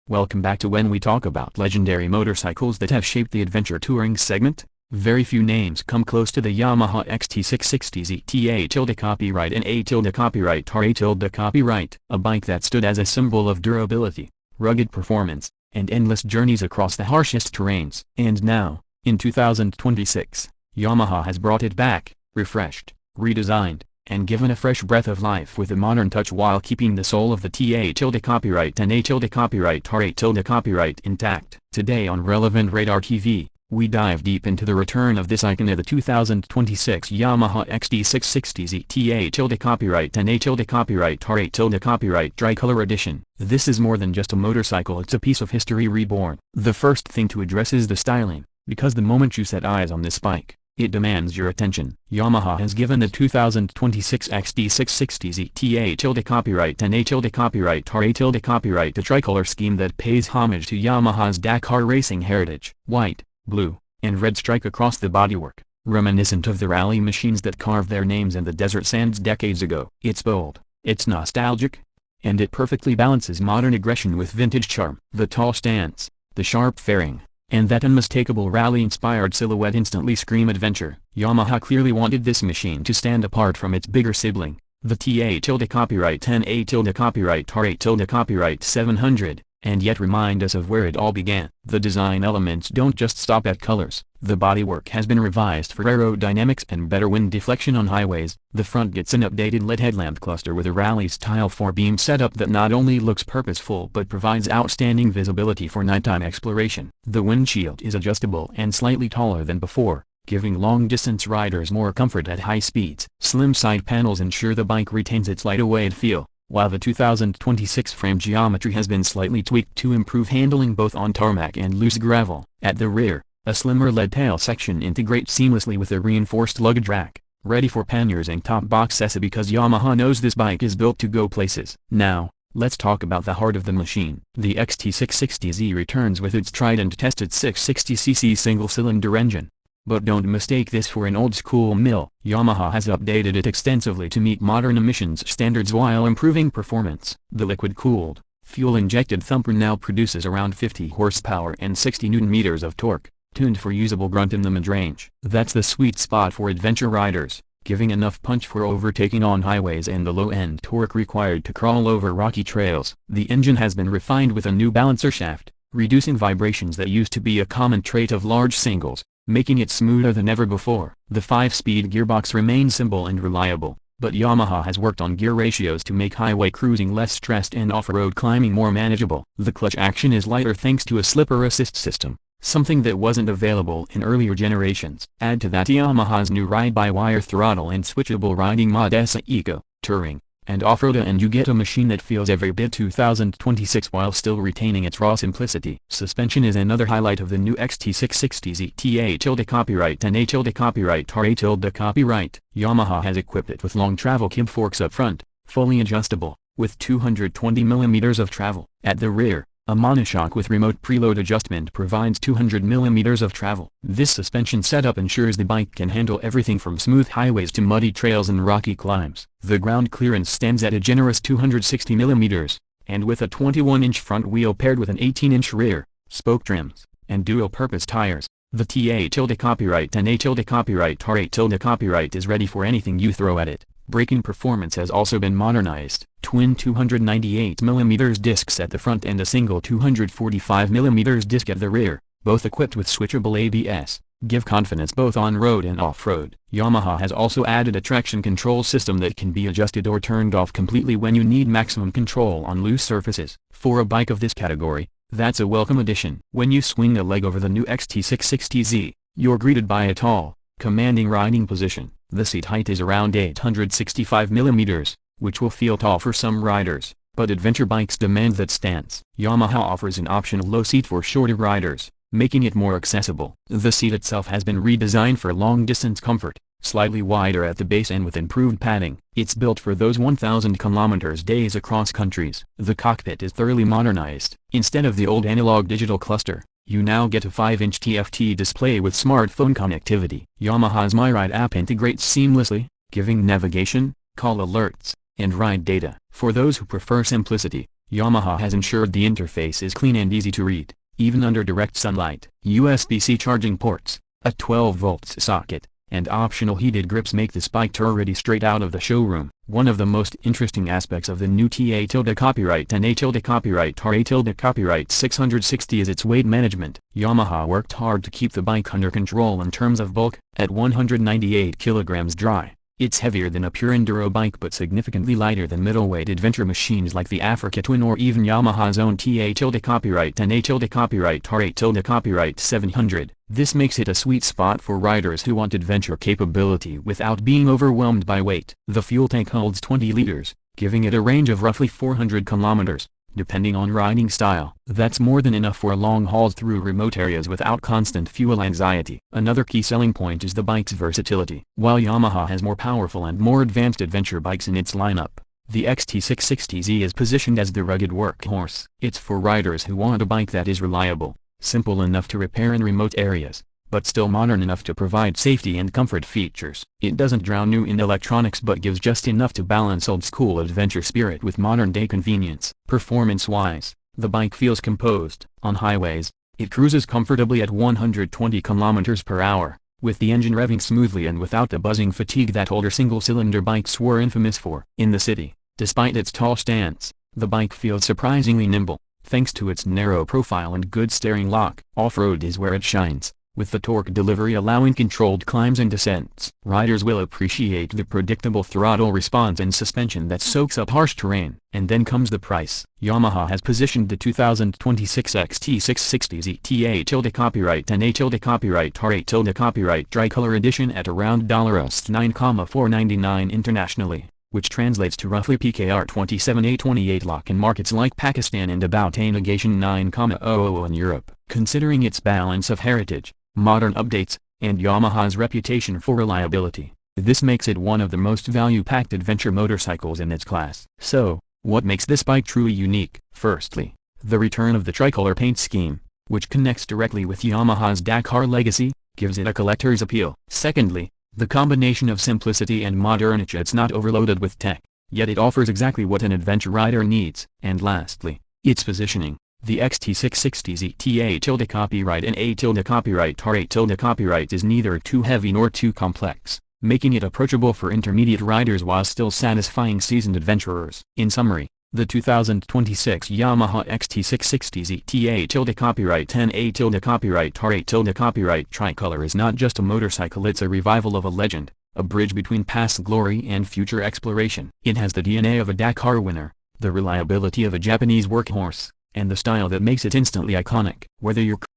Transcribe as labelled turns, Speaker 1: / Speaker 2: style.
Speaker 1: Welcome back to when we talk about legendary motorcycles that have shaped the adventure touring segment. Very few names come close to the Yamaha XT660Z Ténéré copyright and A copyright or A copyright. A bike that stood as a symbol of durability, rugged performance, and endless journeys across the harshest terrains. And now, in 2026, Yamaha has brought it back, refreshed, redesigned, and given a fresh breath of life with a modern touch while keeping the soul of the Ténéré copyright and A copyright or A copyright intact. Today on Rev Radar TV, we dive deep into the return of this icon of the 2026 Yamaha XT660Z Ténéré copyright and A copyright or A copyright Tricolor edition. This is more than just a motorcycle, it's a piece of history reborn. The first thing to address is the styling, because the moment you set eyes on this bike, it demands your attention. Yamaha has given the 2026 XT660Z Ténéré copyright and A copyright or A copyright a tricolor scheme that pays homage to Yamaha's Dakar racing heritage. White, blue, and red stripe across the bodywork, reminiscent of the rally machines that carved their names in the desert sands decades ago. It's bold, it's nostalgic, and it perfectly balances modern aggression with vintage charm. The tall stance, the sharp fairing, and that unmistakable rally-inspired silhouette instantly scream adventure. Yamaha clearly wanted this machine to stand apart from its bigger sibling, the Ténéré copyright and A copyright or A copyright 700, and yet remind us of where it all began. The design elements don't just stop at colors. The bodywork has been revised for aerodynamics and better wind deflection on highways. The front gets an updated LED headlamp cluster with a rally-style 4-beam setup that not only looks purposeful but provides outstanding visibility for nighttime exploration. The windshield is adjustable and slightly taller than before, giving long-distance riders more comfort at high speeds. Slim side panels ensure the bike retains its lightweight feel, while the 2026 frame geometry has been slightly tweaked to improve handling both on tarmac and loose gravel. At the rear, a slimmer LED tail section integrates seamlessly with a reinforced luggage rack, ready for panniers and top box access because Yamaha knows this bike is built to go places. Now, let's talk about the heart of the machine. The XT660Z returns with its tried and tested 660cc single-cylinder engine. But don't mistake this for an old-school mill. Yamaha has updated it extensively to meet modern emissions standards while improving performance. The liquid-cooled, fuel-injected thumper now produces around 50 horsepower and 60 Nm of torque, tuned for usable grunt in the mid-range. That's the sweet spot for adventure riders, giving enough punch for overtaking on highways and the low-end torque required to crawl over rocky trails. The engine has been refined with a new balancer shaft, reducing vibrations that used to be a common trait of large singles, making it smoother than ever before. The 5-speed gearbox remains simple and reliable, but Yamaha has worked on gear ratios to make highway cruising less stressed and off-road climbing more manageable. The clutch action is lighter thanks to a slipper assist system, something that wasn't available in earlier generations. Add to that Yamaha's new ride-by-wire throttle and switchable riding mod SA Eco, Touring, and Off-Road, and you get a machine that feels every bit 2026 while still retaining its raw simplicity. Suspension is another highlight of the new XT660Z Ténéré copyright and A copyright or A copyright. Yamaha has equipped it with long travel kib forks up front, fully adjustable, with 220 mm of travel. At the rear, a monoshock with remote preload adjustment provides 200 mm of travel. This suspension setup ensures the bike can handle everything from smooth highways to muddy trails and rocky climbs. The ground clearance stands at a generous 260 mm, and with a 21-inch front wheel paired with an 18-inch rear, spoke trims, and dual-purpose tires, the Ténéré copyright and A copyright or A copyright is ready for anything you throw at it. Braking performance has also been modernized. Twin 298mm discs at the front and a single 245mm disc at the rear, both equipped with switchable ABS, give confidence both on-road and off-road. Yamaha has also added a traction control system that can be adjusted or turned off completely when you need maximum control on loose surfaces. For a bike of this category, that's a welcome addition. When you swing a leg over the new XT660Z, you're greeted by a tall, commanding riding position. The seat height is around 865 mm, which will feel tall for some riders, but adventure bikes demand that stance. Yamaha offers an optional low seat for shorter riders, making it more accessible. The seat itself has been redesigned for long-distance comfort, slightly wider at the base and with improved padding. It's built for those 1,000 km days across countries. The cockpit is thoroughly modernized. Instead of the old analog digital cluster, you now get a 5-inch TFT display with smartphone connectivity. Yamaha's MyRide app integrates seamlessly, giving navigation, call alerts, and ride data. For those who prefer simplicity, Yamaha has ensured the interface is clean and easy to read, even under direct sunlight. USB-C charging ports, a 12-volt socket, and optional heated grips make this bike tour-ready straight out of the showroom. One of the most interesting aspects of the new TA-copyright 10A-copyright RA-copyright 660 is its weight management. Yamaha worked hard to keep the bike under control in terms of bulk. At 198 kilograms dry, it's heavier than a pure enduro bike but significantly lighter than middleweight adventure machines like the Africa Twin or even Yamaha's own TA-copyright 10A-copyright RA-copyright 700. This makes it a sweet spot for riders who want adventure capability without being overwhelmed by weight. The fuel tank holds 20 liters, giving it a range of roughly 400 kilometers, depending on riding style. That's more than enough for long hauls through remote areas without constant fuel anxiety. Another key selling point is the bike's versatility. While Yamaha has more powerful and more advanced adventure bikes in its lineup, the XT660Z is positioned as the rugged workhorse. It's for riders who want a bike that is reliable, simple enough to repair in remote areas, but still modern enough to provide safety and comfort features. It doesn't drown you in electronics but gives just enough to balance old-school adventure spirit with modern-day convenience. Performance-wise, the bike feels composed. On highways, it cruises comfortably at 120 km per hour, with the engine revving smoothly and without the buzzing fatigue that older single-cylinder bikes were infamous for. In the city, despite its tall stance, the bike feels surprisingly nimble, thanks to its narrow profile and good steering lock. Off-road is where it shines, with the torque delivery allowing controlled climbs and descents. Riders will appreciate the predictable throttle response and suspension that soaks up harsh terrain. And then comes the price. Yamaha has positioned the 2026 XT660Z TA-copyright 10A-copyright RA-copyright Tricolor edition at around $9,499 internationally, which translates to roughly PKR 27,828 lakh in markets like Pakistan and about a negation 9,000 in Europe. Considering its balance of heritage, modern updates, and Yamaha's reputation for reliability, this makes it one of the most value-packed adventure motorcycles in its class. So, what makes this bike truly unique? Firstly, the return of the tricolor paint scheme, which connects directly with Yamaha's Dakar legacy, gives it a collector's appeal. Secondly, the combination of simplicity and modernity. It's not overloaded with tech, yet it offers exactly what an adventure rider needs. And lastly, its positioning. The XT660Z TA-copyright and A-copyright RA-copyright is neither too heavy nor too complex, making it approachable for intermediate riders while still satisfying seasoned adventurers. In summary, the 2026 Yamaha XT660Z TA-copyright 10A-copyright RA-copyright Tricolor is not just a motorcycle, it's a revival of a legend, a bridge between past glory and future exploration. It has the DNA of a Dakar winner, the reliability of a Japanese workhorse, and the style that makes it instantly iconic. Whether you're